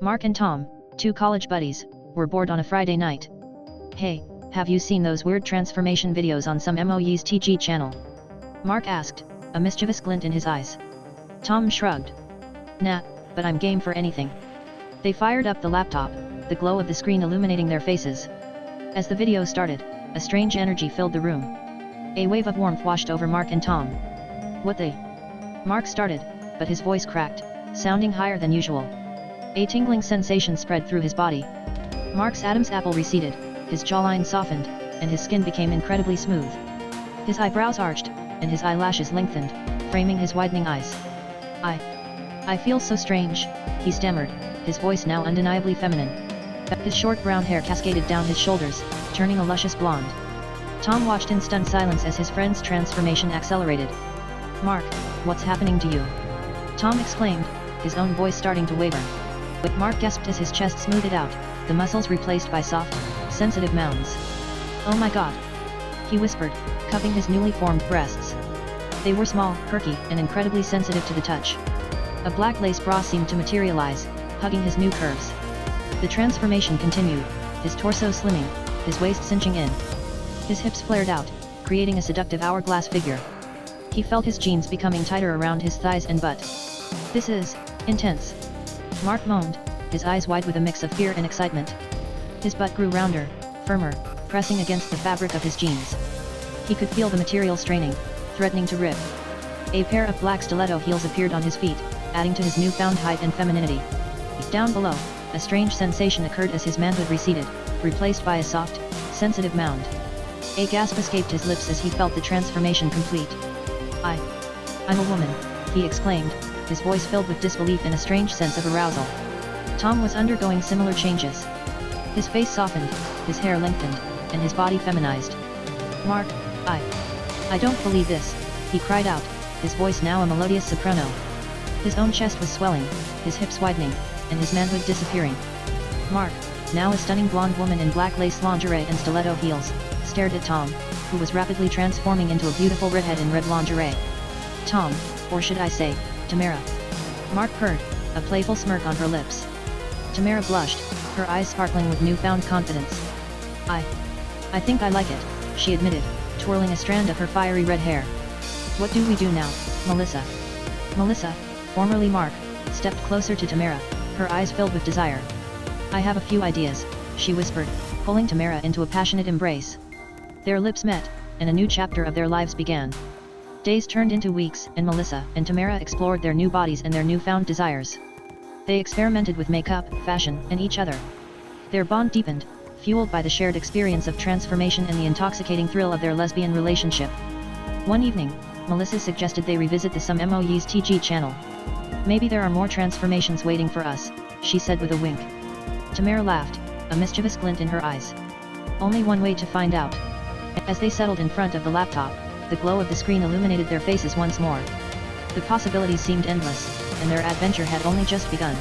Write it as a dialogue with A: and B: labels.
A: Mark and Tom, two college buddies, were bored on a Friday night. "Hey, have you seen those weird transformation videos on some Mo-Yis TG channel?" Mark asked, a mischievous glint in his eyes. Tom shrugged. "Nah, but I'm game for anything." They fired up the laptop, the glow of the screen illuminating their faces. As the video started, a strange energy filled the room. A wave of warmth washed over Mark and Tom. "What the?" Mark started, but his voice cracked, sounding higher than usual. A tingling sensation spread through his body. Mark's Adam's apple receded, his jawline softened, and his skin became incredibly smooth. His eyebrows arched, and his eyelashes lengthened, framing his widening eyes. I feel so strange," he stammered, his voice now undeniably feminine. His short brown hair cascaded down his shoulders, turning a luscious blonde. Tom watched in stunned silence as his friend's transformation accelerated. "Mark, what's happening to you?" Tom exclaimed, his own voice starting to waver. But Mark gasped as his chest smoothed out, the muscles replaced by soft, sensitive mounds. "Oh my God!" he whispered, cupping his newly formed breasts. They were small, perky, and incredibly sensitive to the touch. A black lace bra seemed to materialize, hugging his new curves. The transformation continued, his torso slimming, his waist cinching in. His hips flared out, creating a seductive hourglass figure. He felt his jeans becoming tighter around his thighs and butt. "This is intense," Mark moaned, his eyes wide with a mix of fear and excitement. His butt grew rounder, firmer, pressing against the fabric of his jeans. He could feel the material straining, threatening to rip. A pair of black stiletto heels appeared on his feet, adding to his newfound height and femininity. Down below, a strange sensation occurred as his manhood receded, replaced by a soft, sensitive mound. A gasp escaped his lips as he felt the transformation complete. I'm a woman," he exclaimed, his voice filled with disbelief and a strange sense of arousal. Tom was undergoing similar changes. His face softened, his hair lengthened, and his body feminized. "Mark, I don't believe this," he cried out, his voice now a melodious soprano. His own chest was swelling, his hips widening, and his manhood disappearing. Mark, now a stunning blonde woman in black lace lingerie and stiletto heels, stared at Tom, who was rapidly transforming into a beautiful redhead in red lingerie. "Tom, or should I say, Tamara?" Mark purred, a playful smirk on her lips. Tamara blushed, her eyes sparkling with newfound confidence. I think I like it," she admitted, twirling a strand of her fiery red hair. "What do we do now, Melissa?" Melissa, formerly Mark, stepped closer to Tamara, her eyes filled with desire. "I have a few ideas," she whispered, pulling Tamara into a passionate embrace. Their lips met, and a new chapter of their lives began. Days turned into weeks, and Melissa and Tamara explored their new bodies and their newfound desires. They experimented with makeup, fashion, and each other. Their bond deepened, fueled by the shared experience of transformation and the intoxicating thrill of their lesbian relationship. One evening, Melissa suggested they revisit the Some Mo-Yis TG channel. "Maybe there are more transformations waiting for us," she said with a wink. Tamara laughed, a mischievous glint in her eyes. "Only one way to find out." As they settled in front of the laptop, the glow of the screen illuminated their faces once more. The possibilities seemed endless, and their adventure had only just begun.